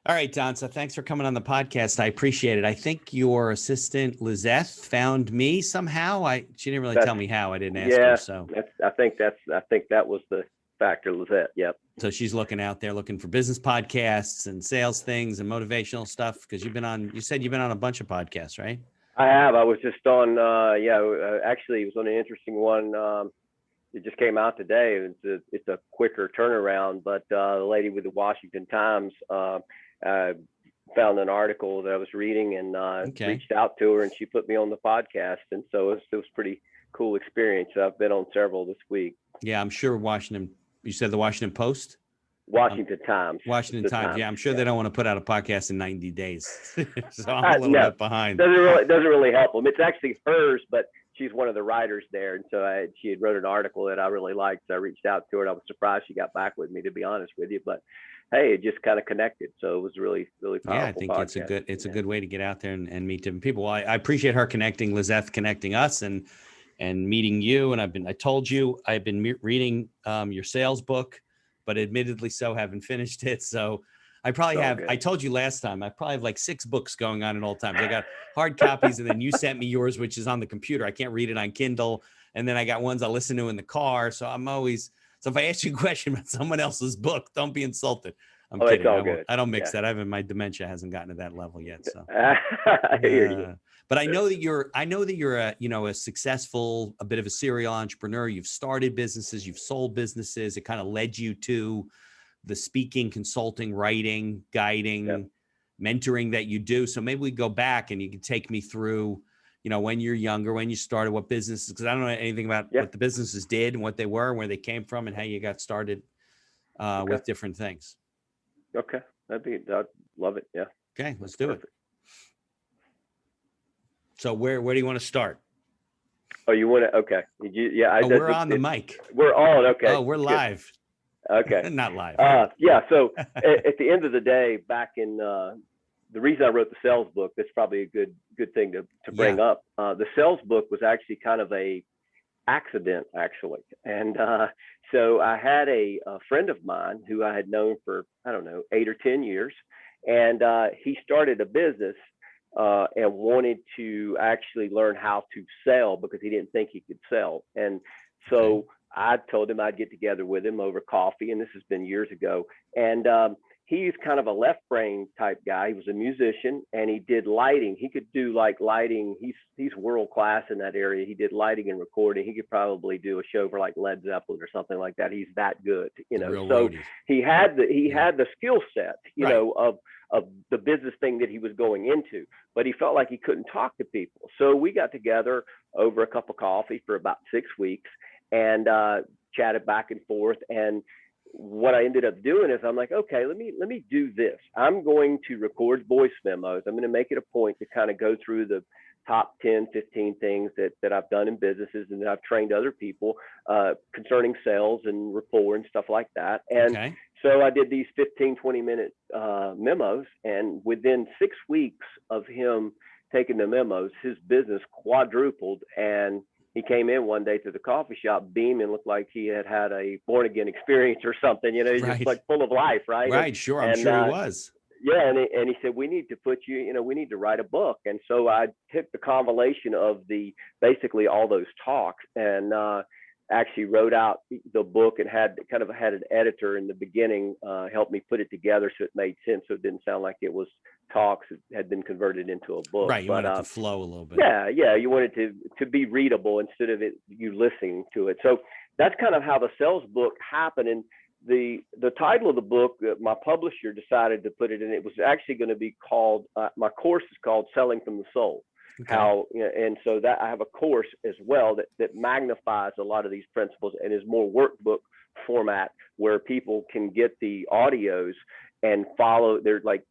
All right, Don. So thanks for coming on the podcast. I appreciate it. I think your assistant Lizeth found me somehow. She didn't really That's tell me how. I didn't ask her. yeah. So I think that was the factor, Lizette. Yep. she's looking out there looking for business podcasts and sales things and motivational stuff because you said you've been on a bunch of podcasts, right? I have. I was just on. Actually, it was on an interesting one. It just came out today. It's a quicker turnaround, but the lady with the Washington Times found an article that I was reading and Okay. reached out to her, and she put me on the podcast, and so it was pretty cool experience. I've been on several this week. Yeah, I'm sure Washington. You said the Washington Post? Washington Times. Washington The Times. Yeah, I'm sure they don't want to put out a podcast in 90 days. So I'm a little No, bit behind. doesn't really help them. It's actually hers, but she's one of the writers there, and so she had wrote an article that I really liked. So I reached out to her, and I was surprised she got back with me, to be honest with you. But hey, it just kind of connected, so it was really powerful. Yeah, I think podcast. it's a good way to get out there and meet different people. Well, I appreciate her connecting, Lizeth connecting us, and meeting you. And I told you I've been reading your sales book, but admittedly so haven't finished it. So I probably have. Good. I told you last time I probably have like 6 books going on at all times. I got hard copies, and then you sent me yours, which is on the computer. I can't read it on Kindle, and then I got ones I listen to in the car. So I'm always. So if I ask you a question about someone else's book, don't be insulted. I'm kidding. I don't mix that. My dementia hasn't gotten to that level yet. So I hear you. But I know that you're a successful, a bit of a serial entrepreneur. You've started businesses, you've sold businesses. It kind of led you to the speaking, consulting, writing, guiding, mentoring that you do. So maybe we go back and you can take me through, when you're younger, when you started, what businesses, because I don't know anything about what the businesses did and what they were, and where they came from, and how you got started with different things. Okay. I'd love it. Yeah. Okay, let's do it. So where do you want to start? Oh, you want to? Okay. We're on the mic. We're on. Okay. Oh, we're live. Okay. Not live. So at the end of the day, back in the reason I wrote the sales book, that's probably a good thing to bring up. The sales book was actually kind of a accident, actually. And so I had a friend of mine who I had known for, I don't know, 8 or 10 years. And he started a business and wanted to actually learn how to sell because he didn't think he could sell. And so I told him I'd get together with him over coffee, and this has been years ago. And he's kind of a left brain type guy. He was a musician, and he did lighting. He could do like lighting. He's world class in that area. He did lighting and recording. He could probably do a show for like Led Zeppelin or something like that. He's that good, So he had the skill set, of the business thing that he was going into, but he felt like he couldn't talk to people. So we got together over a cup of coffee for about 6 weeks and chatted back and forth. And what I ended up doing is I'm like, okay, let me do this. I'm going to record voice memos. I'm going to make it a point to kind of go through the top 10, 15 things that I've done in businesses and that I've trained other people concerning sales and rapport and stuff like that. And so I did these 15, 20-minute memos. And within 6 weeks of him taking the memos, his business quadrupled. And he came in one day to the coffee shop beaming, looked like he had a born again experience or something, just like full of life, right? Right, sure. I'm sure he was. Yeah, and he said, we need to put you, we need to write a book. And so I took the compilation of basically all those talks and actually wrote out the book and had an editor in the beginning help me put it together so it made sense, so it didn't sound like it was talks. It had been converted into a book. Right, you want it to flow a little bit. Yeah, you want it to be readable instead of you listening to it. So that's kind of how the sales book happened. And the title of the book, my publisher decided to put it in. It was actually going to be called, my course is called Selling from the Soul. And so that I have a course as well that magnifies a lot of these principles and is more workbook format where people can get the audios and follow. They're like,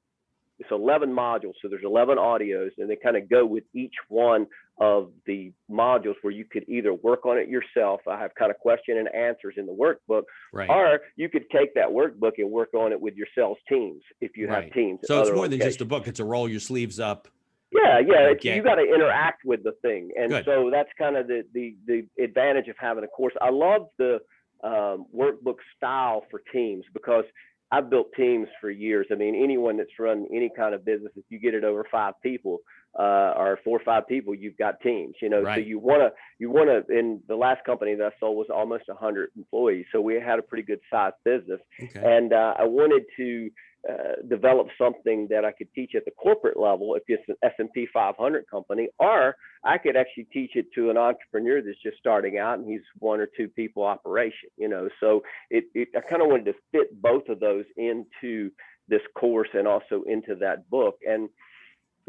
it's 11 modules, so there's 11 audios, and they kind of go with each one of the modules where you could either work on it yourself. I have kind of question and answers in the workbook, or you could take that workbook and work on it with your sales teams if you have teams. So it's more than just a book; it's a roll your sleeves up. Yeah. You got to interact with the thing, and so that's kind of the advantage of having a course. I love the workbook style for teams because I've built teams for years. I mean, anyone that's run any kind of business, if you get it over 5 people, or 4 or 5 people, you've got teams, you know. So Right. you want to. In the last company that I sold was almost 100 employees, so we had a pretty good sized business, Okay. and I wanted to develop something that I could teach at the corporate level if it's an S&P 500 company, or I could actually teach it to an entrepreneur that's just starting out and he's 1 or 2 people operation, you know. So I kind of wanted to fit both of those into this course and also into that book. And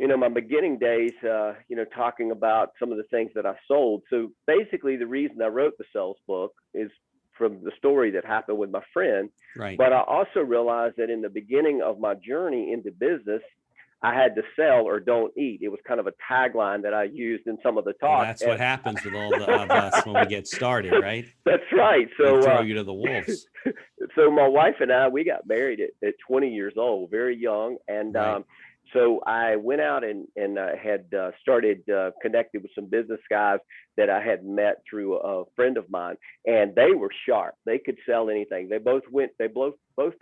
you know, my beginning days, you know, talking about some of the things that I sold. So basically, the reason I wrote the sales book is from the story that happened with my friend. Right. But I also realized that in the beginning of my journey into business, I had to sell or don't eat. It was kind of a tagline that I used in some of the Well, talk. that's what happens with all of us when we get started, right? That's right. They So throw you to the wolves. so my wife and I, we got married at 20 years old, very young. And Right. so I went out and had started connected with some business guys that I had met through a friend of mine, and they were sharp. They could sell anything. They both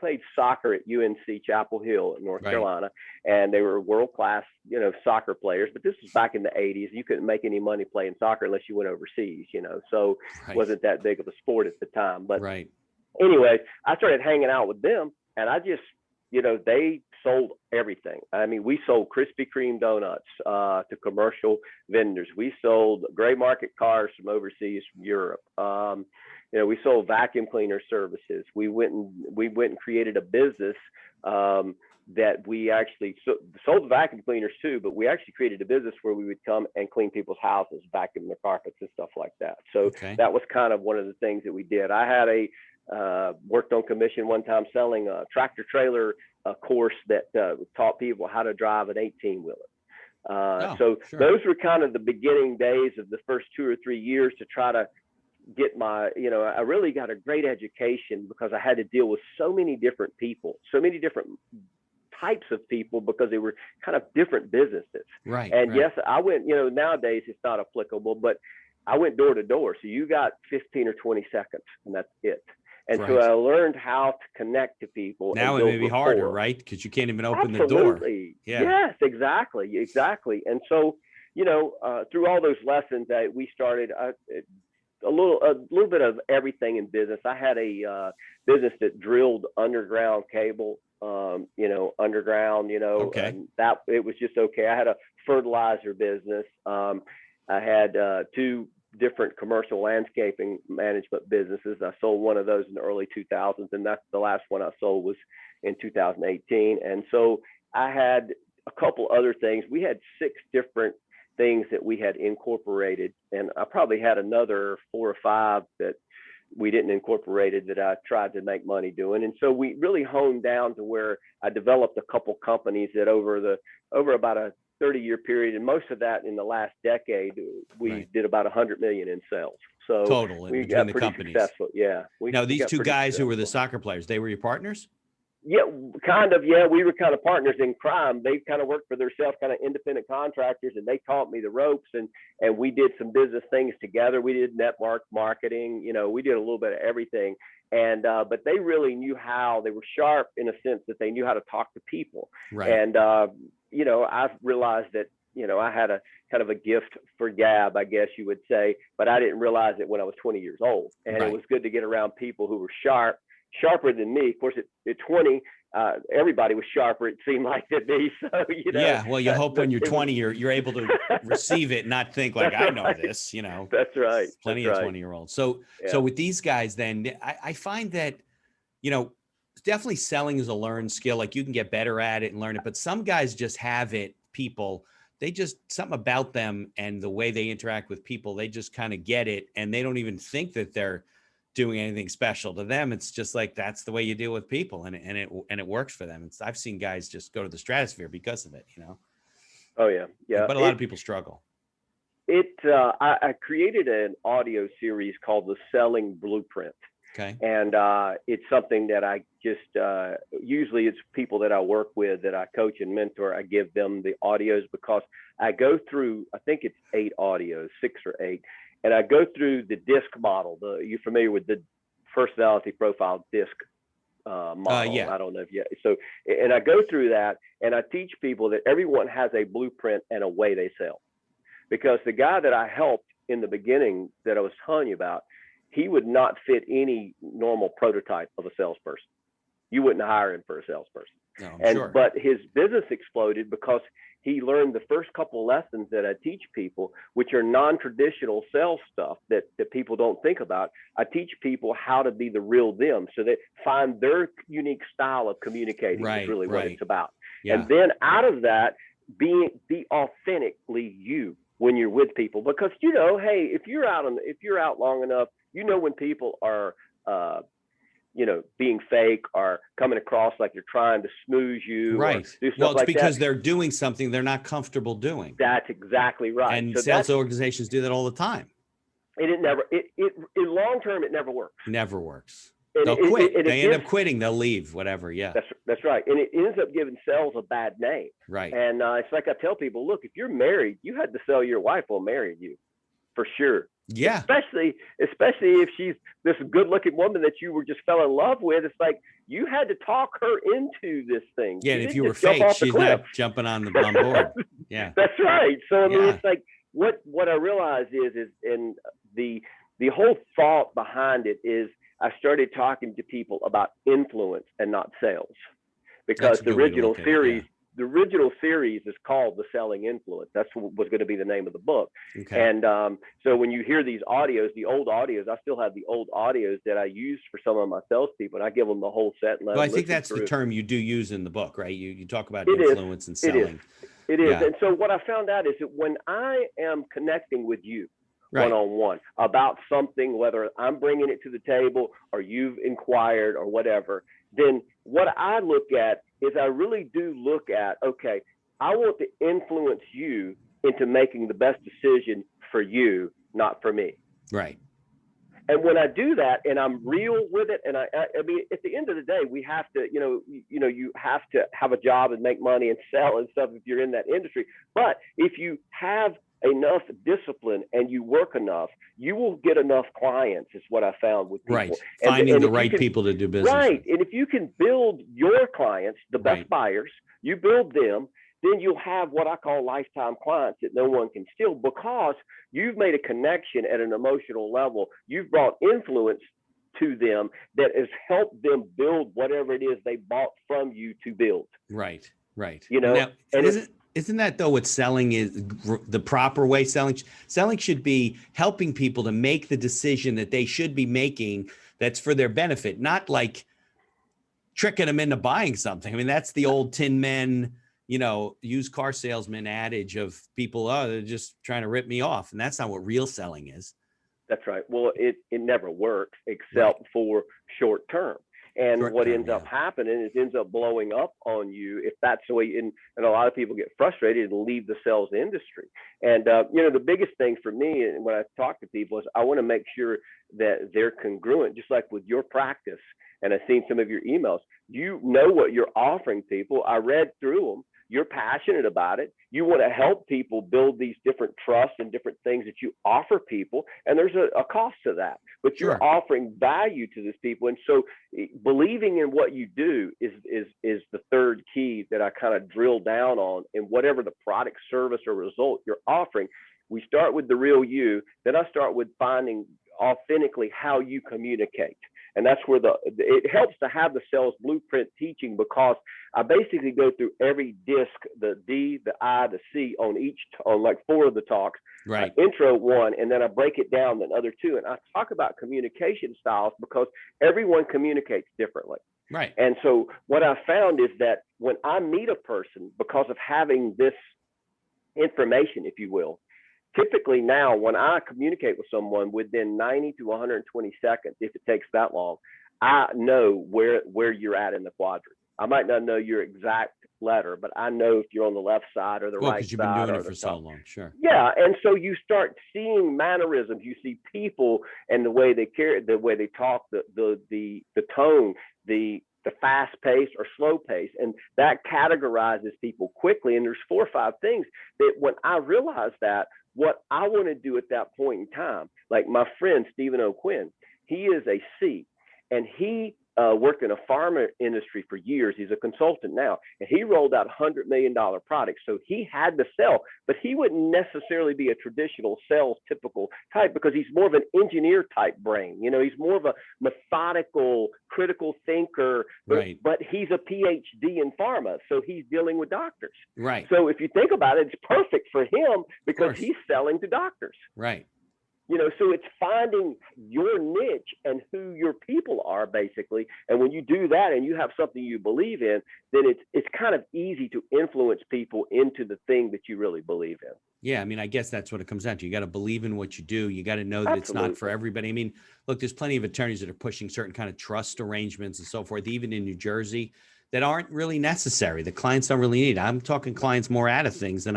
played soccer at UNC Chapel Hill in North Right. Carolina, and they were world class, you know, soccer players. But this was back in the 80s. You couldn't make any money playing soccer unless you went overseas, you know. So Right. wasn't that big of a sport at the time. But Right. anyway, I started hanging out with them, and I just, you know, they sold everything. I mean, we sold Krispy Kreme donuts to commercial vendors. We sold gray market cars from overseas, from Europe. You know, we sold vacuum cleaner services. We went and created a business that we actually sold the vacuum cleaners too, but we actually created a business where we would come and clean people's houses, vacuum their carpets and stuff like that. So Okay. that was kind of one of the things that we did. I had worked on commission one time selling a tractor trailer course that taught people how to drive an 18-wheeler. So sure. those were kind of the beginning days of the first 2 or 3 years to try to get my, you know, I really got a great education because I had to deal with so many different people, so many different types of people because they were kind of different businesses. Right. And right. yes, I went, you know, nowadays it's not applicable, but I went door to door. So you got 15 or 20 seconds and that's it. And so Right. I learned how to connect to people. Now and it build may be rapport. harder, right? Because you can't even open the door. Absolutely. Yeah. Yes, exactly. And so, you know, through all those lessons that we started a little bit of everything in business. I had a business that drilled underground cable, you know, underground, you know, Okay. that it was just okay. I had a fertilizer business. I had 2 different commercial landscaping management businesses. I sold one of those in the early 2000s, and that's the last one I sold was in 2018. And so I had a couple other things. We had 6 different things that we had incorporated, and I probably had another 4 or 5 that we didn't incorporate it that I tried to make money doing. And so we really honed down to where I developed a couple companies that over about a 30-year period, and most of that in the last decade, we Right. did about 100 million in sales. So Total we between got the pretty companies. successful. Yeah. Now, these got 2 pretty guys who were the successful. soccer players, they were your partners? Yeah, kind of. Yeah, we were kind of partners in crime. They kind of worked for themselves, kind of independent contractors, and they taught me the ropes. And we did some business things together. We did network marketing. You know, we did a little bit of everything. And but they really knew how. They were sharp in a sense that they knew how to talk to people. Right. And you know, I've realized that, you know, I had a kind of a gift for gab, I guess you would say, but I didn't realize it when I was 20 years old. And Right. it was good to get around people who were sharper than me. Of course, at 20, everybody was sharper, it seemed like, to me. So, you know. Yeah. Well, you hope when you're it 20, you're able to receive it, not think like, That's I know right. this, you know. That's right. Plenty That's of right. 20-year-olds. So Yeah. with these guys, then I find that, you know, definitely selling is a learned skill. Like you can get better at it and learn it, but some guys just have it. People, they just something about them and the way they interact with people, they just kind of get it, and they don't even think that they're doing anything special. To them, it's just like that's the way you deal with people, and it works for them. I've seen guys just go to the stratosphere because of it, you know. Oh yeah, yeah. But a lot of people struggle. I created an audio series called The Selling Blueprint. Okay. And it's something that I just usually it's people that I work with that I coach and mentor. I give them the audios because I go through, I think it's 8 audios, 6 or 8, and I go through the DISC model. You're familiar with the personality profile DISC model. Yeah. I don't know if you, so, and I go through that and I teach people that everyone has a blueprint and a way they sell. Because the guy that I helped in the beginning that I was telling you about, he would not fit any normal prototype of a salesperson. You wouldn't hire him for a salesperson. No, I'm And sure. but his business exploded because he learned the first couple of lessons that I teach people, which are non-traditional sales stuff that people don't think about. I teach people how to be the real them, so they find their unique style of communicating is really what it's about. Yeah. And then out of that, be authentically you when you're with people, because hey, if you're out long enough, when people are being fake or coming across like you're trying to smooze you, right? Do stuff well, it's like because that. They're doing something they're not comfortable doing. That's exactly right. And so sales organizations do that all the time. And it in long term, it never works. Never works. And They'll quit. They end up quitting. They'll leave, whatever. Yeah. That's right. And it ends up giving sales a bad name. Right. And it's like I tell people, look, if you're married, you had to sell your wife on marrying you, for sure. Yeah. Especially if she's this good looking woman that you were just fell in love with. It's like you had to talk her into this thing. Yeah. And if you were fake, she's not jumping on board. Yeah. That's right. So I mean, it's like what I realized is and the whole thought behind it is I started talking to people about influence and not sales, because the original series. The original series is called The Selling Influence. That's what was going to be the name of the book. Okay. And so when you hear these audios, the old audios, I still have the old audios that I use for some of my salespeople, and I give them the whole set. And well, I think that's the term you do use in the book, right? You talk about influence and selling. It is. And so what I found out is that when I am connecting with you one-on-one about something, whether I'm bringing it to the table or you've inquired or whatever, then what I look at is I really do look at, okay, I want to influence you into making the best decision for you, not for me. Right. And when I do that and I'm real with it, and I mean, at the end of the day, we have to, you have to have a job and make money and sell and stuff if you're in that industry. But if you have enough discipline and you work enough, you will get enough clients, is what I found with people. Right. Finding the right people to do business. Right. And if you can build your clients, the best buyers, you build them, then you'll have what I call lifetime clients that no one can steal, because you've made a connection at an emotional level. You've brought influence to them that has helped them build whatever it is they bought from you to build. Right. Right. Now, and isn't that though what selling is, the proper way? Selling should be helping people to make the decision that they should be making that's for their benefit, not like tricking them into buying something. I mean, that's the old tin men, used car salesman adage of people, they're just trying to rip me off. And that's not what real selling is. That's right. Well, it never works except for short term. And what ends up happening is ends up blowing up on you if that's the way. And a lot of people get frustrated and leave the sales industry. And the biggest thing for me, and when I talk to people, is I want to make sure that they're congruent, just like with your practice. And I've seen some of your emails. You know what you're offering people. I read through them. You're passionate about it. You want to help people build these different trusts and different things that you offer people. And there's a cost to that, but you're offering value to these people. And so believing in what you do is the third key that I kind of drill down on in whatever the product, service, or result you're offering. We start with the real you. Then I start with finding authentically how you communicate. And that's where it helps to have the sales blueprint teaching, because I basically go through every disc, the D, the I, the C on like 4 of the talks. Right. Intro 1, and then I break it down in other 2. And I talk about communication styles because everyone communicates differently. Right. And so what I found is that when I meet a person, because of having this information, if you will, typically now when I communicate with someone within 90 to 120 seconds, if it takes that long, I know where you're at in the quadrant. I might not know your exact letter, but I know if you're on the left side or the right side. Because you've been doing it for so long, sure. Yeah, and so you start seeing mannerisms. You see people and the way they carry, the way they talk, the tone, the fast pace or slow pace, and that categorizes people quickly. And there's 4 or 5 things that when I realized that, what I want to do at that point in time, like my friend Stephen O'Quinn, he is a C, and he worked in a pharma industry for years. He's a consultant now, and he rolled out $100 million products. So he had to sell, but he wouldn't necessarily be a traditional sales typical type because he's more of an engineer type brain. You know, he's more of a methodical, critical thinker, but he's a PhD in pharma. So he's dealing with doctors. Right. So if you think about it, it's perfect for him because he's selling to doctors. Right. You know, so it's finding your niche and who your people are, basically. And when you do that and you have something you believe in, then it's kind of easy to influence people into the thing that you really believe in. Yeah, I mean, I guess that's what it comes down to. You got to believe in what you do. You got to know that it's not for everybody. I mean, look, there's plenty of attorneys that are pushing certain kind of trust arrangements and so forth, even in New Jersey, that aren't really necessary. The clients don't really need. I'm talking clients more out of things than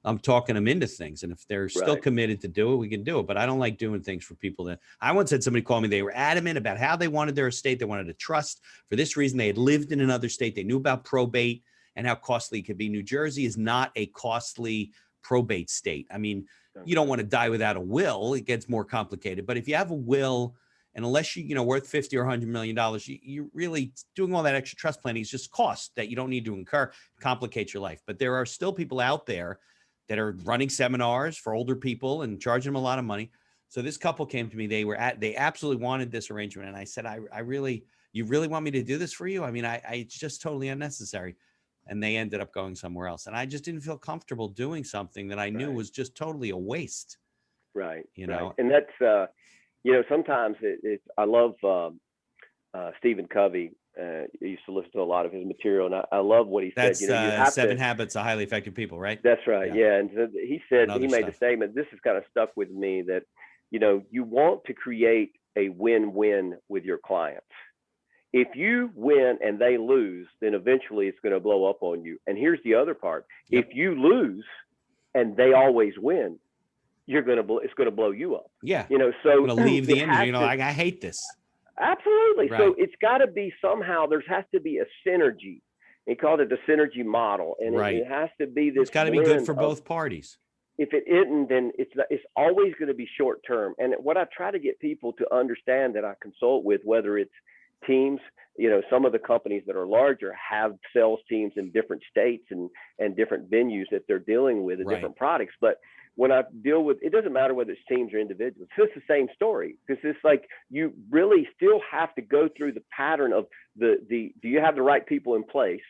I'm talking them into things. And if they're still committed to do it, we can do it. But I don't like doing things for people that I once had somebody call me. They were adamant about how they wanted their estate. They wanted a trust for this reason. They had lived in another state. They knew about probate and how costly it could be. New Jersey is not a costly probate state. I mean, you don't want to die without a will. It gets more complicated. But if you have a will, and unless you worth 50 or $100 million, you really doing all that extra trust planning is just cost that you don't need to incur, complicates your life. But there are still people out there that are running seminars for older people and charging them a lot of money. So this couple came to me. They absolutely wanted this arrangement. And I said, you really want me to do this for you? I mean, it's just totally unnecessary. And they ended up going somewhere else. And I just didn't feel comfortable doing something that I knew was just totally a waste. Right. You know, right. And that's, sometimes I love Stephen Covey. I used to listen to a lot of his material, and I love what he said. You have 7 Habits of Highly Effective People, right? That's right. Yeah. And so he said, he made a statement. This has kind of stuck with me that, you want to create a win-win with your clients. If you win and they lose, then eventually it's going to blow up on you. And here's the other part. Yep. If you lose and they always win, it's going to blow you up. Yeah. So I'm going to leave the industry. I hate this. Absolutely. Right. So it's got to be somehow, there has to be a synergy. He called it the synergy model. And it has to be this. It's got to be good for both parties. If it isn't, then it's always going to be short term. And what I try to get people to understand that I consult with, whether it's teams, some of the companies that are larger have sales teams in different states and different venues that they're dealing with and different products. But when I deal with, it doesn't matter whether it's teams or individuals, it's the same story, because it's like you really still have to go through the pattern of do you have the right people in place?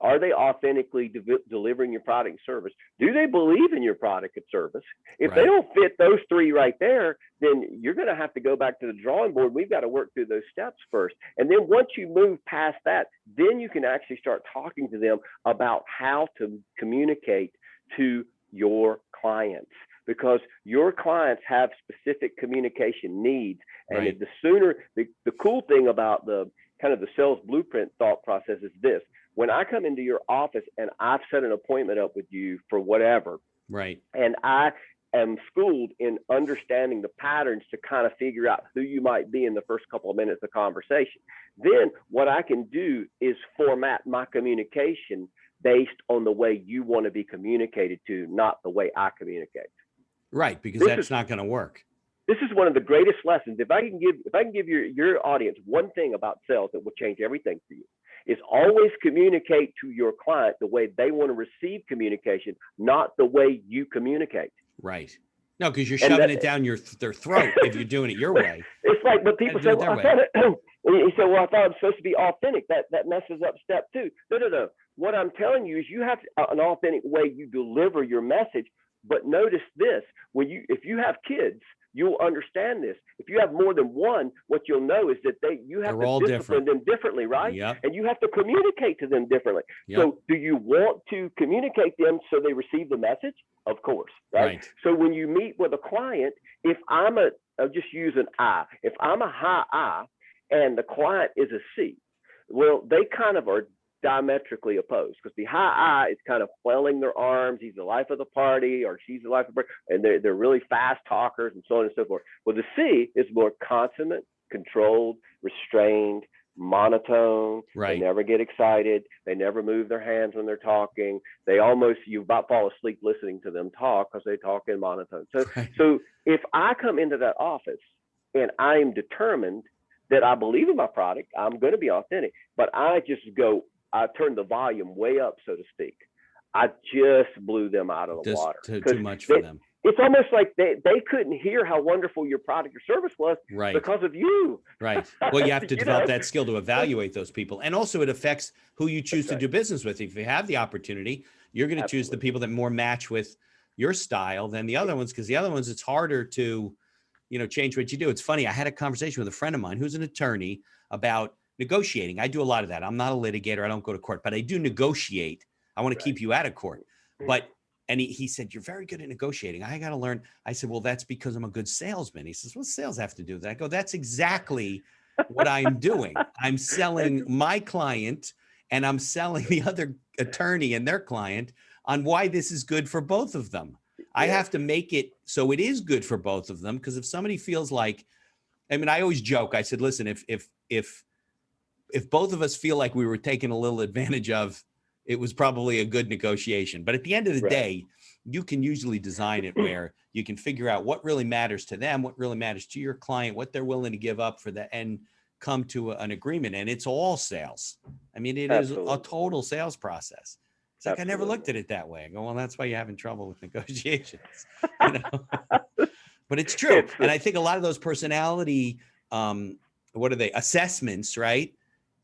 Are they authentically delivering your product and service? Do they believe in your product and service? If they don't fit those 3 right there, then you're going to have to go back to the drawing board. We've got to work through those steps first. And then once you move past that, then you can actually start talking to them about how to communicate to your clients, because your clients have specific communication needs. And the sooner, the cool thing about the kind of the sales blueprint thought process is this: when I come into your office and I've set an appointment up with you for whatever, and I am schooled in understanding the patterns to kind of figure out who you might be in the first couple of minutes of conversation, then what I can do is format my communication based on the way you want to be communicated to, not the way I communicate. Right, because that's not going to work. This is one of the greatest lessons. If I can give your audience one thing about sales that will change everything for you, is always communicate to your client the way they want to receive communication, not the way you communicate. Right. No, because you're shoving it down their throat if you're doing it your way. It's like, but people say, well, he said, well, I thought it was supposed to be authentic. That messes up step 2. No. What I'm telling you is you have an authentic way you deliver your message. But notice this: if you have kids, you'll understand this. If you have more than one, what you'll know is that you have to discipline them differently, right? Yep. And you have to communicate to them differently. Yep. So do you want to communicate them so they receive the message? Of course, right? So when you meet with a client, if I'll just use an I. If I'm a high I and the client is a C, well, they kind of are diametrically opposed, because the high I is kind of flailing their arms. He's the life of the party, or she's the life of the party, and they're really fast talkers and so on and so forth. Well, the C is more consummate, controlled, restrained, monotone. They never get excited. They never move their hands when they're talking. You about fall asleep listening to them talk, because they talk in monotone. So if I come into that office and I am determined that I believe in my product. I'm going to be authentic, but I turn the volume way up, so to speak. I just blew them out of the Just water too because much for them. it's almost like they couldn't hear how wonderful your product or service was Right. because of you. Right. Well, you have to You develop know? that skill to evaluate those people. And also it affects who you choose That's to right. do business with. If you have the opportunity, you're going to choose the Absolutely. people that more match with your style than the other ones, because the other ones, it's harder to, change what you do. It's funny. I had a conversation with a friend of mine who's an attorney about negotiating. I do a lot of that. I'm not a litigator. I don't go to court, but I do negotiate. I want to keep you out of court. But and he said, you're very good at negotiating. I got to learn. I said, well, that's because I'm a good salesman. He says, what does sales have to do with that? I go, that's exactly what I'm doing. I'm selling my client and I'm selling the other attorney and their client on why this is good for both of them. I have to make it so it is good for both of them. Because if somebody feels like, I always joke, I said, listen, if both of us feel like we were taken a little advantage of, it was probably a good negotiation. But at the end of the day, you can usually design it where you can figure out what really matters to them, what really matters to your client, what they're willing to give up for that, and come to an agreement. And it's all sales. It is a total sales process. It's like, I never looked at it that way. I go, well, that's why you're having trouble with negotiations. But it's true. And I think a lot of those personality, what are they, assessments, right,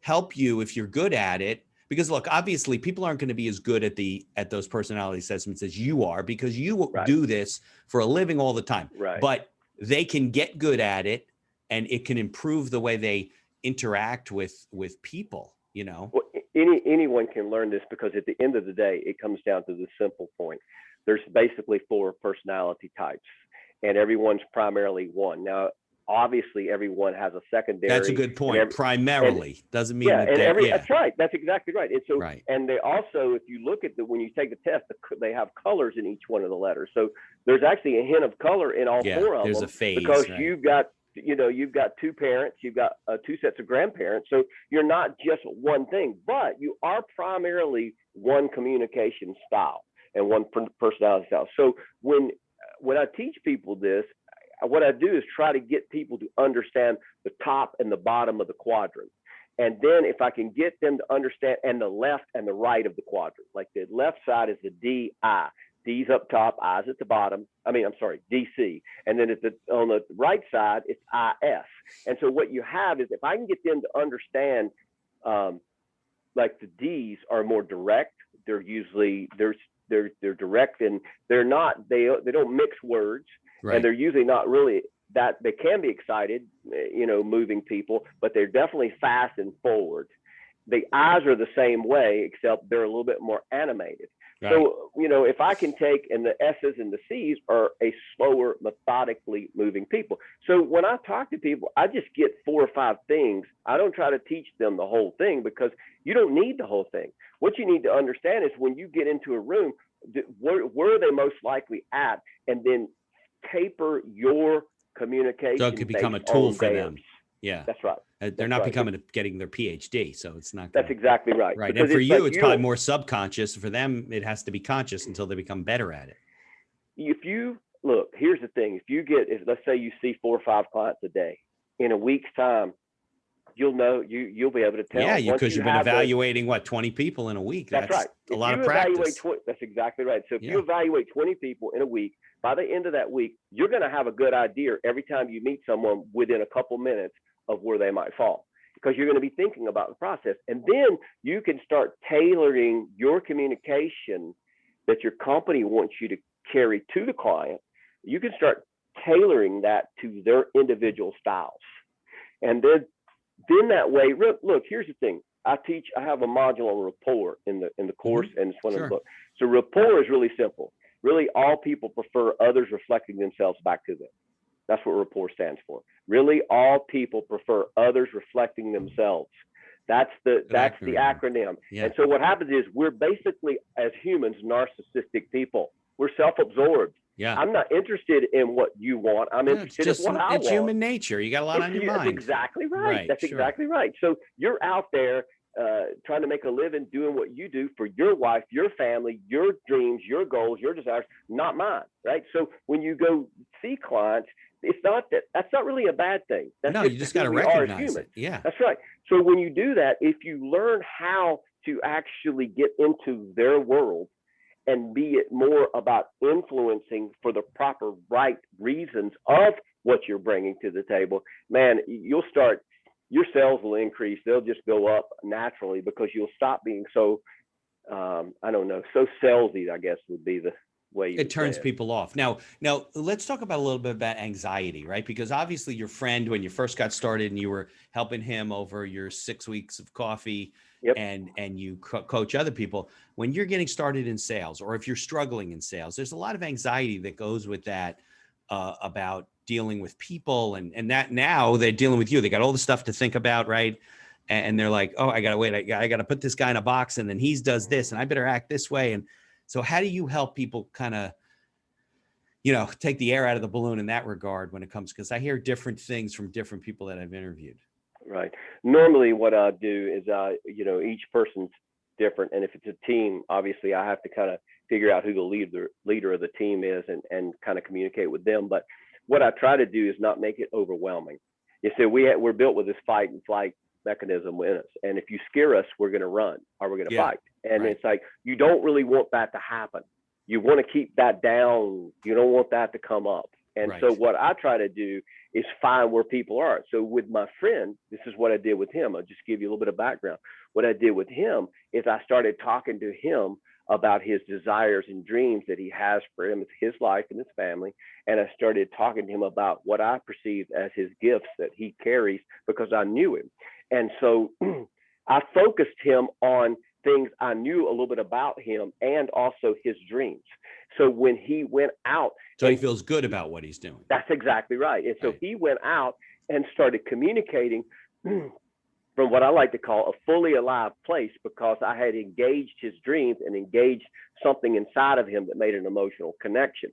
help you if you're good at it. Because look, obviously people aren't going to be as good at those personality assessments as you are, because you do this for a living all the time. But they can get good at it, and it can improve the way they interact with people, Well, anyone can learn this, because at the end of the day, it comes down to the simple point. There's basically 4 personality types, and everyone's primarily one. Now, obviously everyone has a secondary. That's a good point. Primarily doesn't mean that that's right. That's exactly right. And so, and they also, if you look at when you take the test, they have colors in each one of the letters. So there's actually a hint of color in all 4 of them. There's a phase, because you've got 2 parents, you've got 2 sets of grandparents. So you're not just one thing, but you are primarily one communication style and one personality style. So when I teach people this, what I do is try to get people to understand the top and the bottom of the quadrant. And then if I can get them to understand, and the left and the right of the quadrant, like the left side is the D-I. D's up top, I's at the bottom. DC. And then on the right side, it's IS. And so what you have is, if I can get them to understand, like the D's are more direct. They're usually, they're direct, and they don't mix words. And they're usually not really that, they can be excited, moving people, but they're definitely fast and forward. The I's are the same way, except they're a little bit more animated. So, if I can take, and the S's and the C's are a slower, methodically moving people. So when I talk to people, I just get 4 or 5 things. I don't try to teach them the whole thing, because you don't need the whole thing. What you need to understand is, when you get into a room, where are they most likely at? And then taper your communication. So it could become a tool for them. Yeah, that's right. They're not getting their PhD, so it's not. That's exactly right. Right, and for you, it's probably more subconscious. For them, it has to be conscious until they become better at it. If you look, here's the thing: let's say you see 4 or 5 clients a day, in a week's time, you'll be able to tell. Yeah, because you've been evaluating 20 people in a week. That's right. A lot of practice. That's exactly right. So if you evaluate 20 people in a week, by the end of that week, you're going to have a good idea every time you meet someone within a couple minutes of where they might fall, because you're going to be thinking about the process. And then you can start tailoring your communication that your company wants you to carry to the client. You can start tailoring that to their individual styles. And then that way, look, here's the thing. I have a module on rapport in the course, and it's one of the books. So rapport is really simple. Really, all people prefer others reflecting themselves back to them. That's what rapport stands for. Really, all people prefer others reflecting themselves. That's the acronym. Yeah. And so what happens is, we're basically, as humans, narcissistic people. We're self-absorbed. Yeah. I'm not interested in what you want. I'm interested in what I want. It's human nature. You got a lot on your mind. That's exactly right. That's exactly right. So you're out there trying to make a living doing what you do for your wife, your family, your dreams, your goals, your desires, not mine, right? So when you go see clients, it's not that, that's not really a bad thing. That's No, you just got to who we are as recognize humans. it. Yeah. That's right. So when you do that, if you learn how to actually get into their world and be it more about influencing for the proper right reasons of what you're bringing to the table, man, you'll start, your sales will increase. They'll just go up naturally because you'll stop being so, I don't know, so salesy, I guess would be the way you It turns say it. people off. Now, let's talk about a little bit about anxiety, right? Because obviously your friend, when you first got started and you were helping him over your 6 weeks of coffee, Yep. and you coach other people, when you're getting started in sales, or if you're struggling in sales, there's a lot of anxiety that goes with that, about dealing with people, and that now they're dealing with you. They got all the stuff to think about, right? And they're like, oh, I gotta wait. I gotta put this guy in a box, and then he does this, and I better act this way. And so how do you help people kind of, take the air out of the balloon in that regard when it comes, because I hear different things from different people that I've interviewed. Right. Normally what I do is, each person's different. And if it's a team, obviously I have to kind of figure out who the leader of the team is, and kind of communicate with them. But what I try to do is not make it overwhelming. You see, we're built with this fight and flight mechanism in us. And if you scare us, we're going to run or we're going to fight. And right. It's like, you don't really want that to happen. You want to keep that down. You don't want that to come up. And Right. so what I try to do is find where people are. So with my friend, this is what I did with him. I'll just give you a little bit of background. What I did with him is I started talking to him about his desires and dreams that he has for him, his life and his family. And I started talking to him about what I perceived as his gifts that he carries, because I knew him. And so I focused him on things I knew a little bit about him, and also his dreams. So when he went out, so he feels good about what he's doing. That's exactly right. And so right. He went out and started communicating from what I like to call a fully alive place, because I had engaged his dreams and engaged something inside of him that made an emotional connection.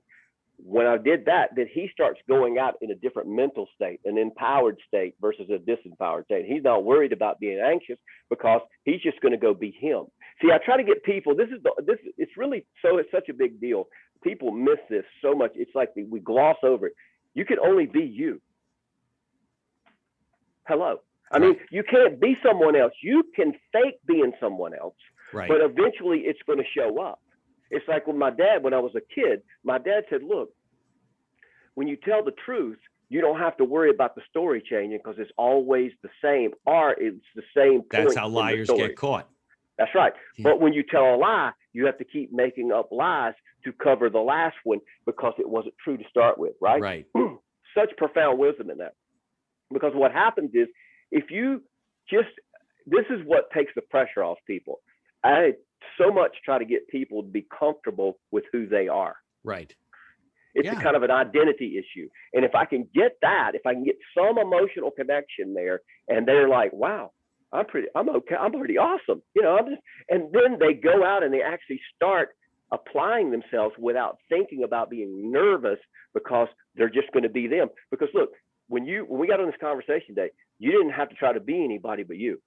When I did that, then he starts going out in a different mental state, an empowered state versus a disempowered state. He's not worried about being anxious, because he's just going to go be him. See, I try to get people, it's really, so it's such a big deal. People miss this so much. It's like we gloss over it. You can only be you. Hello. I mean, you can't be someone else. You can fake being someone else, right. But eventually it's going to show up. It's like when my dad, when I was a kid, my dad said, look, when you tell the truth, you don't have to worry about the story changing, because it's always the same, or it's the same point. That's how liars get caught. That's right. Yeah. But when you tell a lie, you have to keep making up lies to cover the last one, because it wasn't true to start with, right? Right. Such profound wisdom in that. Because what happens is, if you just, this is what takes the pressure off people. I so much try to get people to be comfortable with who they are. Right. It's a kind of an identity issue. And if I can get that, if I can get some emotional connection there, and they're like, wow, I'm okay. I'm pretty awesome. And then they go out and they actually start applying themselves without thinking about being nervous, because they're just going to be them. Because look, when we got on this conversation today, you didn't have to try to be anybody but you.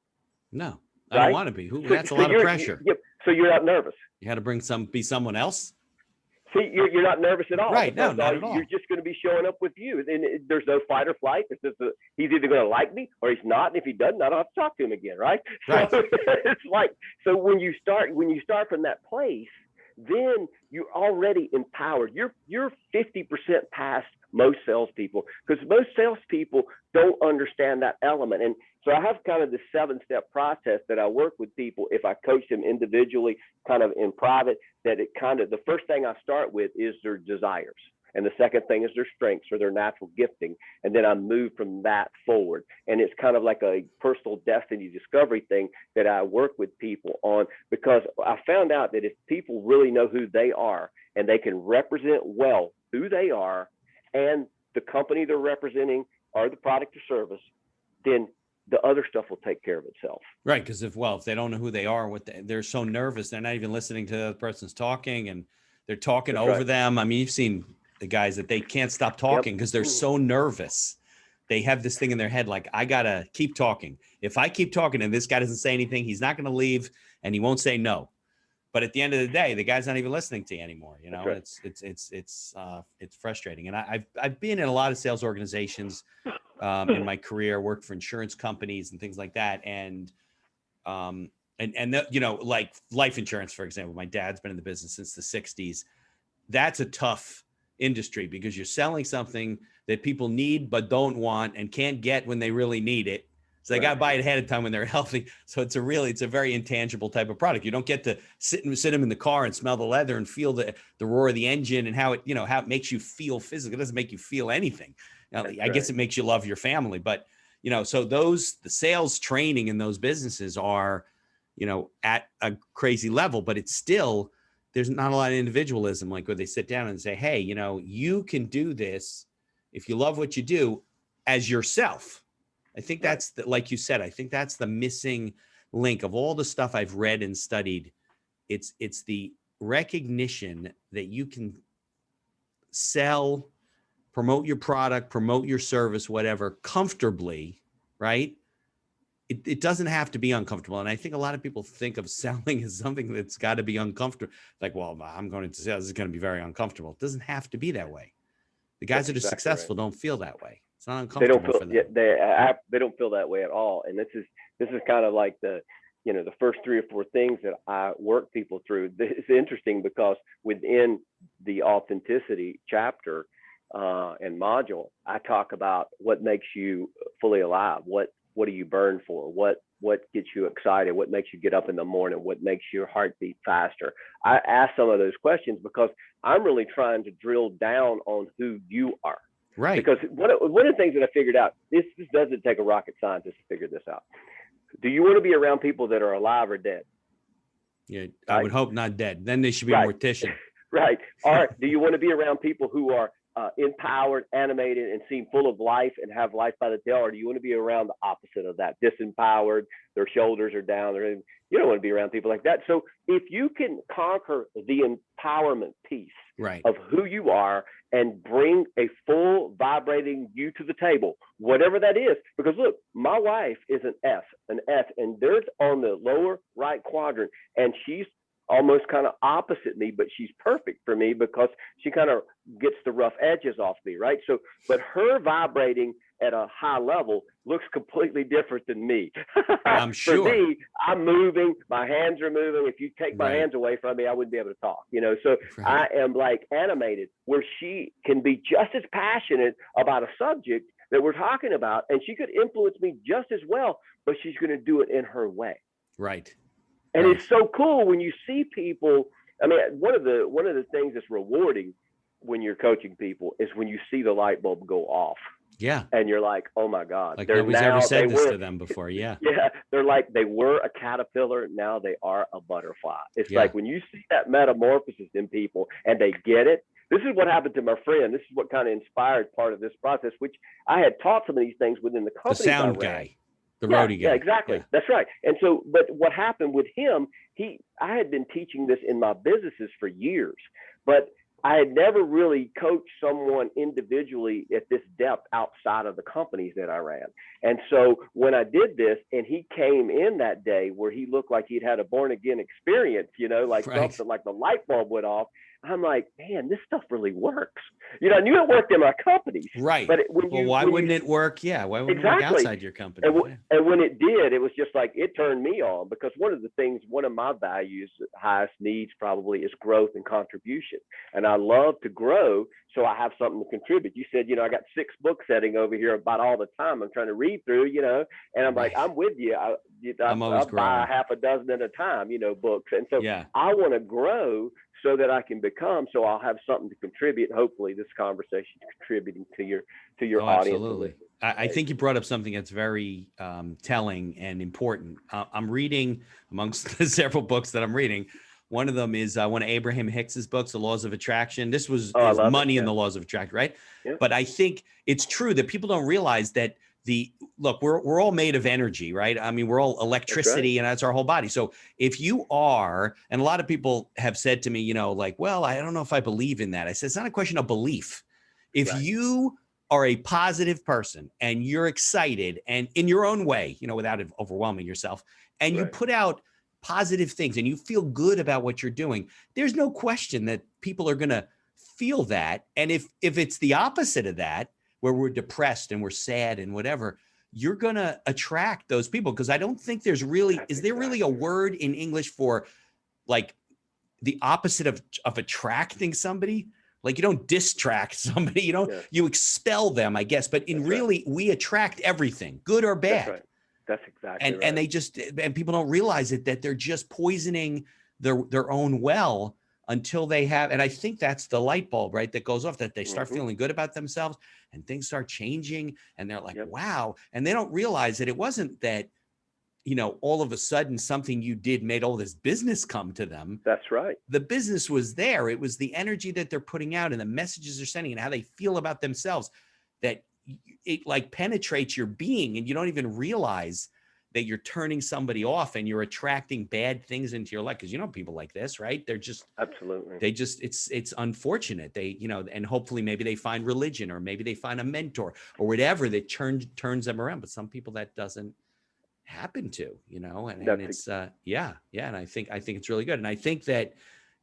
No, I don't want to be. That's a lot of pressure. So you're not nervous. You had to be someone else. See, you're not nervous at all. Right. No, not at all. You're just going to be showing up with you. And there's no fight or flight. It's just he's either going to like me or he's not. And if he doesn't, I don't have to talk to him again. Right. Right. So it's like, so when you start from that place, then you're already empowered. You're 50% past most salespeople, because most salespeople don't understand that element. And so I have kind of this 7-step process that I work with people. If I coach them individually, kind of in private, that the first thing I start with is their desires. And the second thing is their strengths or their natural gifting. And then I move from that forward. And it's kind of like a personal destiny discovery thing that I work with people on, because I found out that if people really know who they are and they can represent well who they are and the company they're representing or the product or service, then the other stuff will take care of itself. Right. Because if they don't know who they are, they're so nervous, they're not even listening to the person's talking, and they're talking over them. I mean, you've seen the guys that they can't stop talking because they're so nervous. They have this thing in their head, like, I got to keep talking. If I keep talking and this guy doesn't say anything, he's not going to leave and he won't say no. But at the end of the day, the guy's not even listening to you anymore. You know, Right. it's frustrating. And I've been in a lot of sales organizations in my career, worked for insurance companies and things like that. And you know, like life insurance, for example, my dad's been in the business since the 60s. That's a tough industry because you're selling something that people need but don't want and can't get when they really need it. So they got to buy it ahead of time when they're healthy. So it's a very intangible type of product. You don't get to sit them in the car and smell the leather and feel the roar of the engine and how it, you know, how it makes you feel physically. It doesn't make you feel anything. Now, I guess it makes you love your family, but you know, so the sales training in those businesses are, you know, at a crazy level, but it's still, there's not a lot of individualism, like where they sit down and say, hey, you know, you can do this if you love what you do as yourself. I think that's like you said, I think that's the missing link of all the stuff I've read and studied. It's the recognition that you can sell, promote your product, promote your service, whatever, comfortably, right? It doesn't have to be uncomfortable. And I think a lot of people think of selling as something that's got to be uncomfortable. Like, well, I'm going into sales, this is going to be very uncomfortable. It doesn't have to be that way. The guys that are successful don't feel that way. It's not uncomfortable for them. They don't feel that way at all. And this is kind of like the first 3 or 4 things that I work people through. It's interesting because within the authenticity chapter and module, I talk about what makes you fully alive. What do you burn for? What gets you excited? What makes you get up in the morning? What makes your heart beat faster? I ask some of those questions because I'm really trying to drill down on who you are. Right. Because one of the things that I figured out, this doesn't take a rocket scientist to figure this out. Do you want to be around people that are alive or dead? Yeah, I would hope not dead. Then they should be a mortician. Right. Or do you want to be around people who are empowered, animated, and seem full of life and have life by the tail? Or do you want to be around the opposite of that, disempowered, their shoulders are down? You don't want to be around people like that. So if you can conquer the empowerment piece of who you are and bring a full vibrating you to the table, whatever that is, because look, my wife is an F, and there's on the lower right quadrant, and she's almost kind of opposite me, but she's perfect for me because she kind of gets the rough edges off me, right? So, but her vibrating at a high level looks completely different than me. I'm sure. For me, I'm moving, my hands are moving. If you take my hands away from me, I wouldn't be able to talk, you know? So I am like animated, where she can be just as passionate about a subject that we're talking about, and she could influence me just as well, but she's going to do it in her way. Right. And it's so cool when you see people. I mean, one of the things that's rewarding when you're coaching people is when you see the light bulb go off. Yeah. And you're like, oh my God. Like nobody's ever said this to them before. Yeah. Yeah. They're like, they were a caterpillar, now they are a butterfly. It's like when you see that metamorphosis in people and they get it. This is what happened to my friend. This is what kind of inspired part of this process, which I had taught some of these things within the company. The sound guy. The roadie guy. Yeah, exactly. Yeah. That's right. And so, but what happened with him, I had been teaching this in my businesses for years, but I had never really coached someone individually at this depth outside of the companies that I ran. And so when I did this, and he came in that day where he looked like he'd had a born again experience, you know, like something like the light bulb went off. I'm like, man, this stuff really works. You know, I knew it worked in my companies. Right. But why wouldn't it work? Yeah. Why wouldn't it work outside your company? And when it did, it was just like, it turned me on, because one of my values, highest needs probably, is growth and contribution. And I love to grow, so I have something to contribute. You said, you know, I got 6 books sitting over here about all the time I'm trying to read through, you know, and I'm like, I'm with you. I buy half a dozen at a time, you know, books. And so I want to grow so that I can become, so I'll have something to contribute. Hopefully this conversation is contributing to your audience. Absolutely. I think you brought up something that's very telling and important. I'm reading, amongst the several books that I'm reading, one of them is one of Abraham Hicks's books, The Laws of Attraction. This was money in the Laws of Attraction, right? Yeah. But I think it's true that people don't realize that we're all made of energy, right? I mean, we're all electricity, and that's our whole body. So if you are, and a lot of people have said to me, you know, like, well, I don't know if I believe in that. I said, it's not a question of belief. If you are a positive person and you're excited and in your own way, you know, without overwhelming yourself, and you put out positive things and you feel good about what you're doing, there's no question that people are going to feel that. And if it's the opposite of that, where we're depressed and we're sad and whatever, you're going to attract those people. Because I don't think there's really, is there really a word in English for like the opposite of attracting somebody? Like you don't distract somebody, you expel them, I guess. But we attract everything, good or bad. That's right. That's exactly right. And people don't realize it, that they're just poisoning their own well until they have. And I think that's the light bulb, right, that goes off, that they start feeling good about themselves and things start changing. And they're like, wow. And they don't realize that it wasn't that, all of a sudden something you did made all this business come to them. That's right. The business was there. It was the energy that they're putting out and the messages they're sending and how they feel about themselves, that it like penetrates your being and you don't even realize that you're turning somebody off and you're attracting bad things into your life. Cause people like this, right? They're just, absolutely, it's unfortunate. They, and hopefully maybe they find religion or maybe they find a mentor or whatever that turns them around. But some people that doesn't happen to, and it's, And I think it's really good. And I think that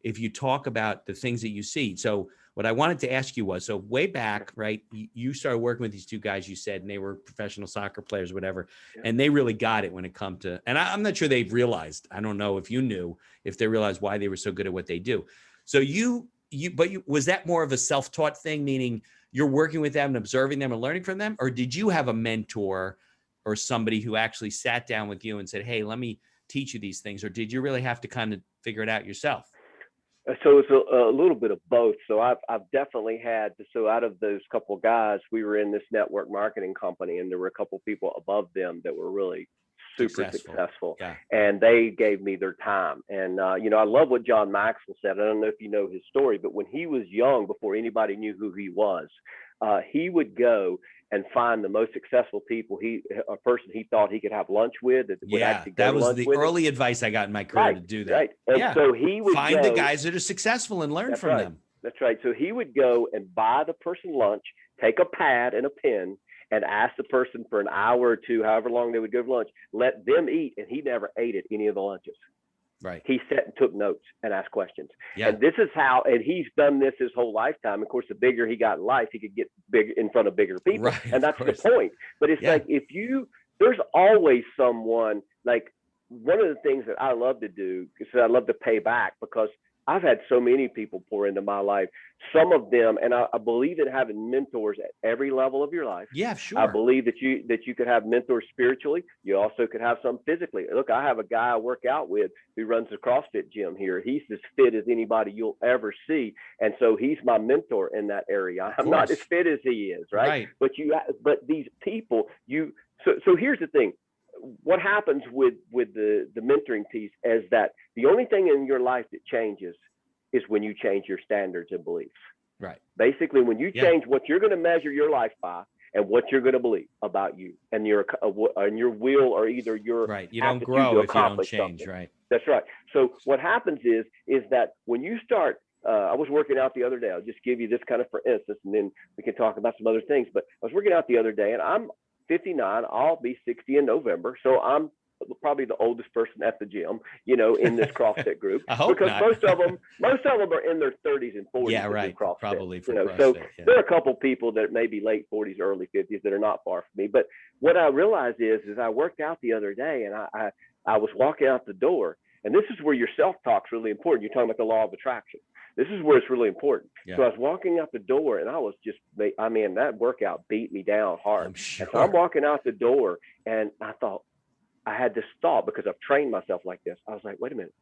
if you talk about the things that you see, so what I wanted to ask you was, so way back, right, you started working with these two guys, you said, and they were professional soccer players, whatever, and they really got it when it come to, and I'm not sure they've realized, I don't know if you knew, if they realized why they were so good at what they do. So was that more of a self-taught thing, meaning you're working with them and observing them and learning from them? Or did you have a mentor or somebody who actually sat down with you and said, hey, let me teach you these things? Or did you really have to kind of figure it out yourself? So it's a little bit of both. So I've definitely had, so out of those couple of guys, we were in this network marketing company and there were a couple of people above them that were really super successful. Yeah. And they gave me their time. And, I love what John Maxwell said. I don't know if you know his story, but when he was young, before anybody knew who he was, he would go and find the most successful people, a person he thought he could have lunch with. That was the early advice I got in my career, to do that. Right. And so he would find the guys that are successful and learn from them. That's right. So he would go and buy the person lunch, take a pad and a pen, and ask the person for an hour or two, however long they would go for lunch, let them eat. And he never ate at any of the lunches. Right. He sat and took notes and asked questions. Yeah. And this is how, and he's done this his whole lifetime. Of course, the bigger he got in life, he could get big in front of bigger people. Right, and that's the point. But it's like, there's always someone, like one of the things that I love to do is I love to pay back, because I've had so many people pour into my life. Some of them, and I believe in having mentors at every level of your life. Yeah, sure. I believe that you could have mentors spiritually. You also could have some physically. Look, I have a guy I work out with who runs a CrossFit gym here. He's as fit as anybody you'll ever see, and so he's my mentor in that area. I'm not as fit as he is, right? But these people, so here's the thing. What happens with the mentoring piece is that the only thing in your life that changes is when you change your standards and beliefs. Right. Basically, when you change what you're going to measure your life by and what you're going to believe about you and your will, or either your right. You don't grow if you don't change. Something. Right. That's right. So what happens is that when you start, I was working out the other day. I'll just give you this kind of for instance, and then we can talk about some other things. But I was working out the other day, and I'm 59. I'll be 60 in November. So I'm probably the oldest person at the gym, in this CrossFit group. I hope because not. most of them are in their 30s and 40s. Yeah, right. CrossFit, probably for CrossFit. So there are a couple people that may be late 40s, early 50s that are not far from me. But what I realized is I worked out the other day, and I was walking out the door, and this is where your self-talk's really important. You're talking about the law of attraction. This is where it's really important. Yeah. So I was walking out the door, and I was that workout beat me down hard. I'm sure. And so I'm walking out the door, and I thought, I had this thought, because I've trained myself like this. I was like, wait a minute.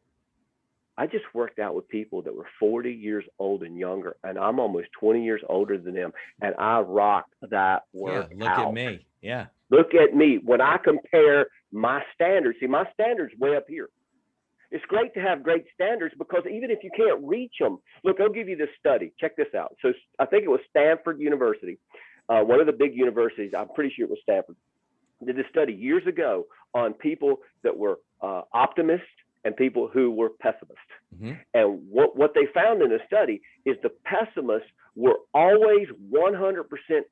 I just worked out with people that were 40 years old and younger, and I'm almost 20 years older than them, and I rocked that workout. Yeah, look at me. Yeah. Look at me. When I compare my standards, see, my standards way up here. It's great to have great standards, because even if you can't reach them, look, I'll give you this study. Check this out. So I think it was Stanford University, one of the big universities. I'm pretty sure it was Stanford. Did a study years ago on people that were optimists and people who were pessimists. Mm-hmm. And what they found in the study is the pessimists were always 100%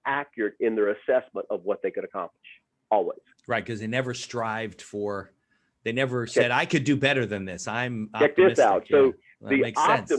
accurate in their assessment of what they could accomplish. Always. Right, because they never strived for. They never said, I could do better than this. I'm check this optimistic. out. So that makes sense.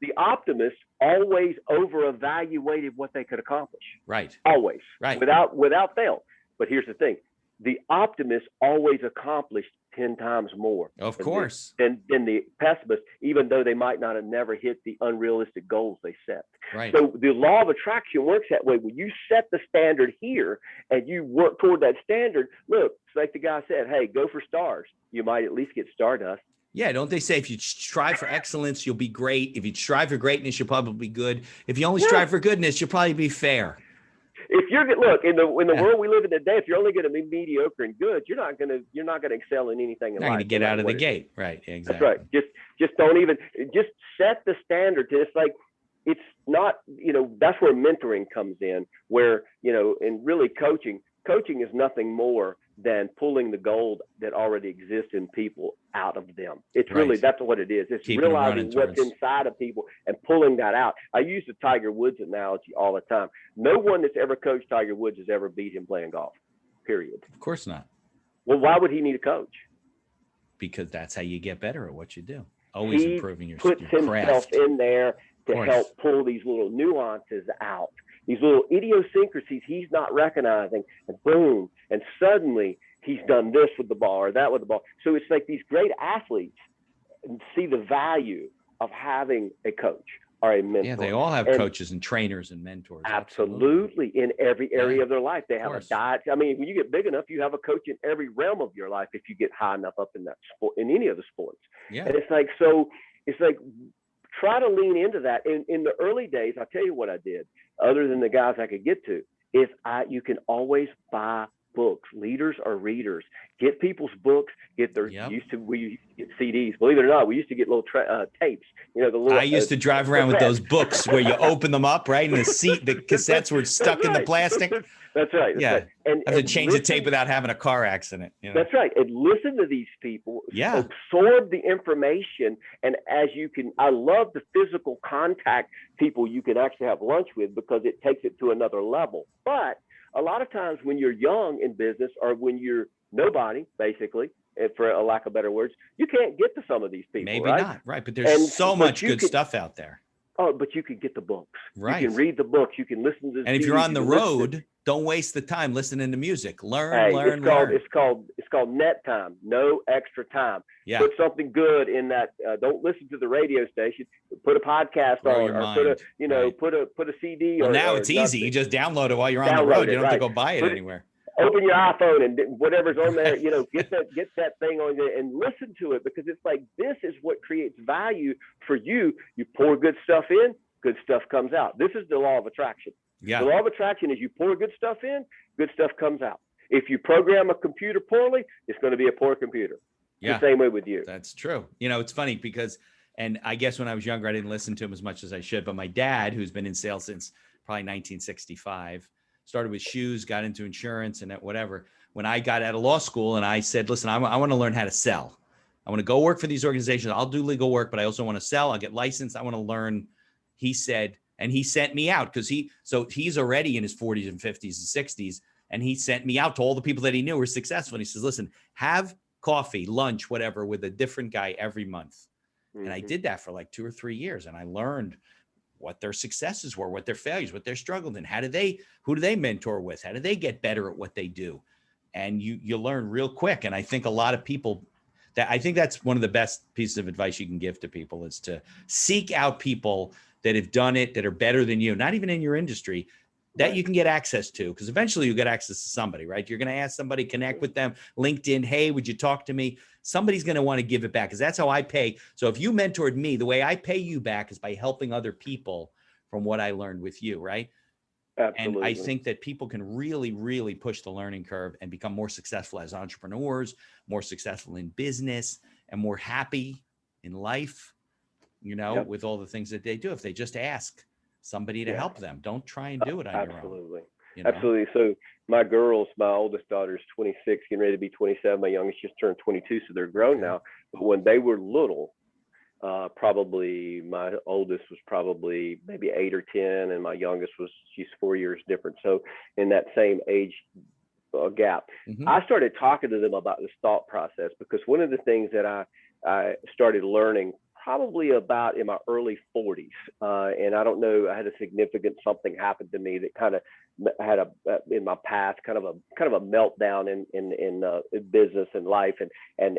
the optimist always over evaluated what they could accomplish. Right. Always. Right. Without fail. But here's the thing. The optimist always accomplished 10 times more. Of course. Than the pessimist, even though they might not have never hit the unrealistic goals they set. Right. So the law of attraction works that way. When you set the standard here and you work toward that standard, look, it's like the guy said, hey, go for stars. You might at least get stardust. Yeah, don't they say if you strive for excellence, you'll be great. If you strive for greatness, you'll probably be good. If you only strive for goodness, you'll probably be fair. If you're look in the world we live in today, if you're only going to be mediocre and good, you're not going to excel in anything in life. Not going to get out of the gate, right? Exactly. That's right. Just don't even just set the standard. It's like it's not, that's where mentoring comes in, where and really coaching is nothing more than pulling the gold that already exists in people out of them. It's really, that's what it is. It's keeping realizing what's inside of people and pulling that out. I use the Tiger Woods analogy all the time. No one that's ever coached Tiger Woods has ever beat him playing golf, period. Of course not. Well, why would he need a coach? Because that's how you get better at what you do. Always improving your craft. He puts himself in there to help pull these little nuances out. These little idiosyncrasies he's not recognizing, and boom, and suddenly he's done this with the ball or that with the ball. So it's like these great athletes see the value of having a coach or a mentor. Yeah, they all have coaches and trainers and mentors. Absolutely. In every area of their life. They have a diet. I mean, when you get big enough, you have a coach in every realm of your life if you get high enough up in that sport, in any of the sports. Yeah. And it's like try to lean into that. In the early days, I'll tell you what I did, other than the guys I could get to, is you can always buy books. Leaders are readers. Get people's books. We used to get CDs. Believe it or not, we used to get little tapes. I used to drive around with those books where you open them up, right? And the cassettes were stuck in the plastic. That's right. And I have to change the tape without having a car accident. That's right. And listen to these people. Yeah. Absorb the information. And I love the physical contact people you can actually have lunch with, because it takes it to another level. But a lot of times when you're young in business, or when you're nobody, basically, for a lack of better words, you can't get to some of these people. Maybe not. Right. But there's so much good stuff out there. Oh, but you could get the books. Right. You can read the books. You can listen to. And if you're on the road, don't waste the time listening to music. Learn. It's called net time. No extra time. Yeah. Put something good in that. Don't listen to the radio station. Put a podcast on, or put a CD. Well, now it's easy. You just download it while you're on the road. You don't have to go buy it anywhere. Open your iPhone and whatever's on there, get that thing on there and listen to it, because it's like, this is what creates value for you. You pour good stuff in, good stuff comes out. This is the law of attraction. Yeah. The law of attraction is you pour good stuff in, good stuff comes out. If you program a computer poorly, it's going to be a poor computer. Yeah. The same way with you. That's true. It's funny because, and I guess when I was younger, I didn't listen to him as much as I should, but my dad, who's been in sales since probably 1965, started with shoes, got into insurance and whatever. When I got out of law school and I said, listen, I want to learn how to sell. I want to go work for these organizations. I'll do legal work, but I also want to sell. I'll get licensed. I want to learn. He said, and he sent me out because he's already in his 40s and 50s and 60s. And he sent me out to all the people that he knew were successful. And he says, listen, have coffee, lunch, whatever, with a different guy every month. Mm-hmm. And I did that for like 2 or 3 years. And I learned what their successes were, what their failures, what they're struggled in. Who do they mentor with? How do they get better at what they do? And you learn real quick. And I think a lot of people I think that's one of the best pieces of advice you can give to people, is to seek out people that have done it, that are better than you, not even in your industry, that you can get access to, because eventually you get access to somebody, right? You're going to ask somebody, connect with them, LinkedIn, hey, would you talk to me? Somebody's going to want to give it back, because that's how I pay. So if you mentored me, the way I pay you back is by helping other people from what I learned with you, right? Absolutely. And I think that people can really, really push the learning curve and become more successful as entrepreneurs, more successful in business, and more happy in life, with all the things that they do. If they just ask somebody to help them, don't try and do it on your own. Absolutely. Absolutely. So my oldest daughter is 26, getting ready to be 27. My youngest just turned 22, so they're grown now. But when they were little, probably my oldest was probably maybe 8 or 10, and my youngest she's 4 years different. So in that same age gap. Mhm. I started talking to them about this thought process, because one of the things that I started learning probably about in my early 40s, and I don't know, I had a significant something happen to me that kind of had in my past kind of a meltdown in business and life, and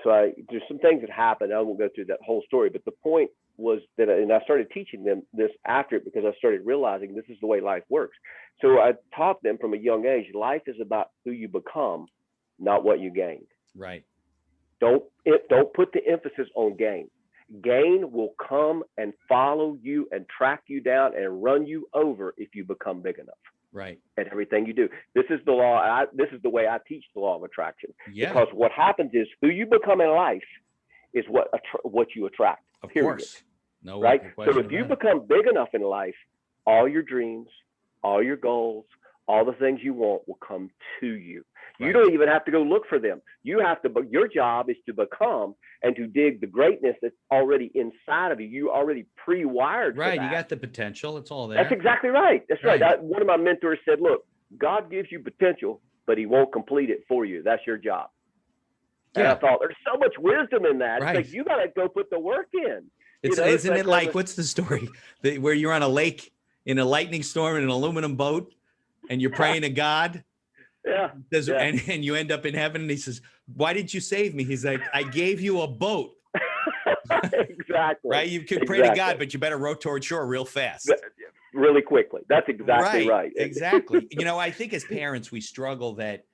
so there's some things that happened. I won't go through that whole story, but the point was that, and I started teaching them this after it, because I started realizing this is the way life works. So I taught them from a young age, life is about who you become, not what you gain. Right. Don't put the emphasis on gain. Gain will come and follow you and track you down and run you over if you become big enough. Right. At everything you do. This is the law. This is the way I teach the law of attraction. Yeah. Because what happens is, who you become in life is what you attract. Of period. course. No. Right. So if you become big enough in life, all your dreams, all your goals, all the things you want will come to you. You Right. don't even have to go look for them. You have to, but your job is to become and to dig the greatness that's already inside of you. You already pre-wired. Right. For that. You got the potential. It's all there. That's exactly right. That's right. One of my mentors said, look, God gives you potential, but he won't complete it for you. That's your job. And I thought, there's so much wisdom in that. Right. It's like, you got to go put the work in. Isn't it like, what's the story where you're on a lake in a lightning storm in an aluminum boat and you're praying to God? Yeah. And you end up in heaven, and he says, why did you save me? He's like, I gave you a boat. Exactly. Right? You can pray to God, but you better row toward shore real fast. Really quickly. That's exactly right. Exactly. I think as parents, we struggle that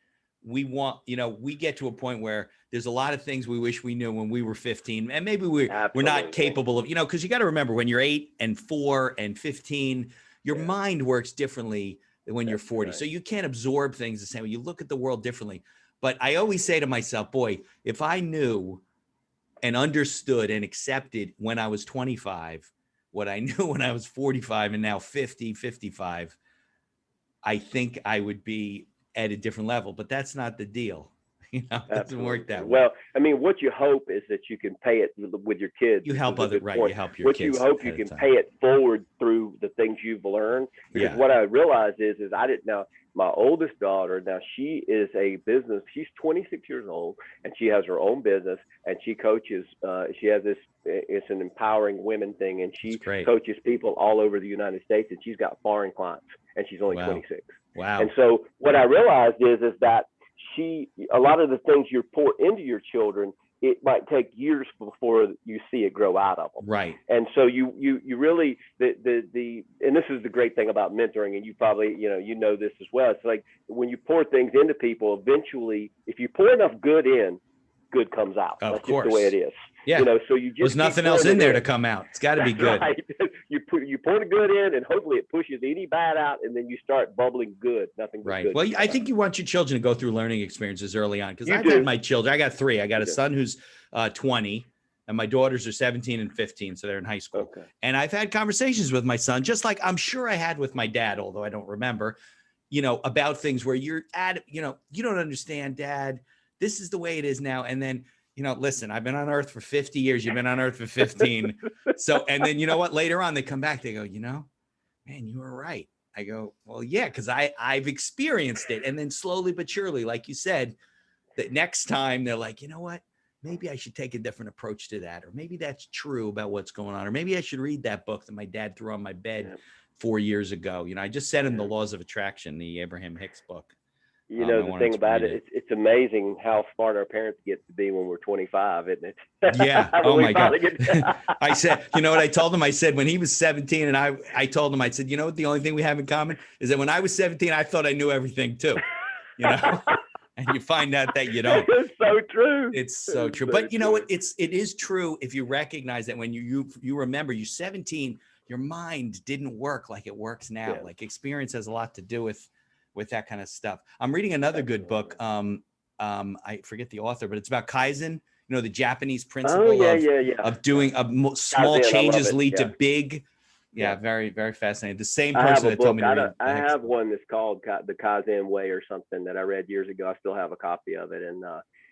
we want, we get to a point where there's a lot of things we wish we knew when we were 15, and maybe we're not capable of, because you got to remember, when you're 8 and 4 and 15, your mind works differently than when you're 40. Right. So you can't absorb things the same way. You look at the world differently. But I always say to myself, boy, if I knew and understood and accepted when I was 25, what I knew when I was 45 and now 50, 55, I think I would be at a different level, but that's not the deal. It doesn't work that way. Well, I mean, what you hope is that you can pay it with your kids. You help other, right? You help your kids. What you hope you can pay it forward through the things you've learned. Because what I realized is I didn't know. My oldest daughter, now she is a business. She's 26 years old, and she has her own business, and she coaches. She has this. It's an empowering women thing, and she coaches people all over the United States, and she's got foreign clients, and she's only 26. Wow. And so what I realized is that a lot of the things you pour into your children, it might take years before you see it grow out of them. Right. And so you really, and this is the great thing about mentoring, and you probably, you know this as well. It's like when you pour things into people, eventually, if you pour enough good in, good comes out. Of That's course. just the way it is. Yeah. So you just there's nothing else in there to come out. It's got to be good. Right. You pour the good in, and hopefully it pushes any bad out, and then you start bubbling good. Nothing but good. Well, I think you want your children to go through learning experiences early on, because I've had my children. I got 3. I got a son who's 20, and my daughters are 17 and 15, so they're in high school. Okay. And I've had conversations with my son, just like I'm sure I had with my dad, although I don't remember, about things where you're at, you don't understand, Dad. This is the way it is now. And then, listen, I've been on earth for 50 years. You've been on earth for 15. So, and then, you know what, later on they come back, they go, man, you were right. I go, well, yeah, because I've experienced it. And then slowly but surely, like you said, that next time they're like, you know what, maybe I should take a different approach to that. Or maybe that's true about what's going on. Or maybe I should read that book that my dad threw on my bed 4 years ago. I just sent him The Laws of Attraction, the Abraham Hicks book. The thing about it's amazing how smart our parents get to be when we're 25, isn't it? Yeah. Oh my God. I said, what I told him? I said, when he was 17, and I told him, I said, what the only thing we have in common is that when I was 17, I thought I knew everything too, and you find out that you don't. It's so true. It's so true. But you know what? It is true if you recognize that when you remember you're 17, your mind didn't work like it works now. Yeah. Like experience has a lot to do with that kind of stuff. I'm reading another good book. I forget the author, but it's about Kaizen, the Japanese principle of doing small Kaizen, changes lead to big. Yeah, very, very fascinating. The same person that told me to read. I have one that's called the Kaizen Way or something that I read years ago. I still have a copy of it. And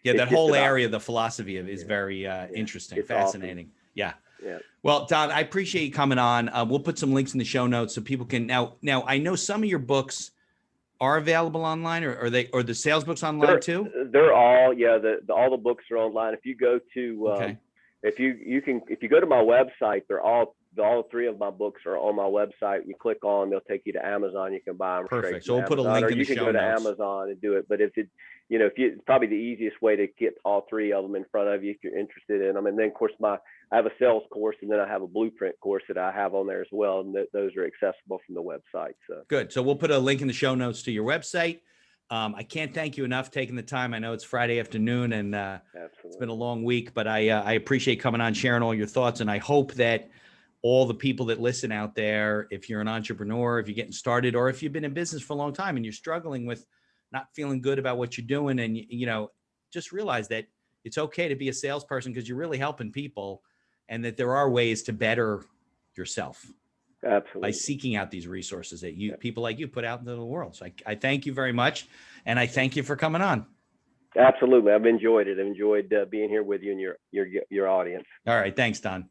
that whole area, the philosophy of is very interesting, fascinating. Awesome. Yeah. Yeah. Well, Don, I appreciate you coming on. We'll put some links in the show notes so people can now I know some of your books are available online, or are they, or the sales books online too? They're all, yeah, all the books are online. If you go to, Okay. if you go to my website, all three of my books are on my website. You click on, they'll take you to Amazon. You can buy them straight Perfect. from So we'll put a Amazon, link or in the you can show go to notes. Amazon and do it. But if it's probably the easiest way to get all three of them in front of you if you're interested in them. And then of course I have a sales course, and then I have a blueprint course that I have on there as well, and those are accessible from the website. So Good. So we'll put a link in the show notes to your website. I can't thank you enough taking the time. I know it's Friday afternoon, and it's been a long week, but I appreciate coming on, sharing all your thoughts. And I hope that all the people that listen out there, if you're an entrepreneur, if you're getting started, or if you've been in business for a long time and you're struggling with not feeling good about what you're doing, and just realize that it's okay to be a salesperson, because you're really helping people, and that there are ways to better yourself. Absolutely. By seeking out these resources that people like you put out into the world. So I thank you very much. And I thank you for coming on. Absolutely. I've enjoyed it. I've enjoyed being here with you and your audience. All right. Thanks, Don.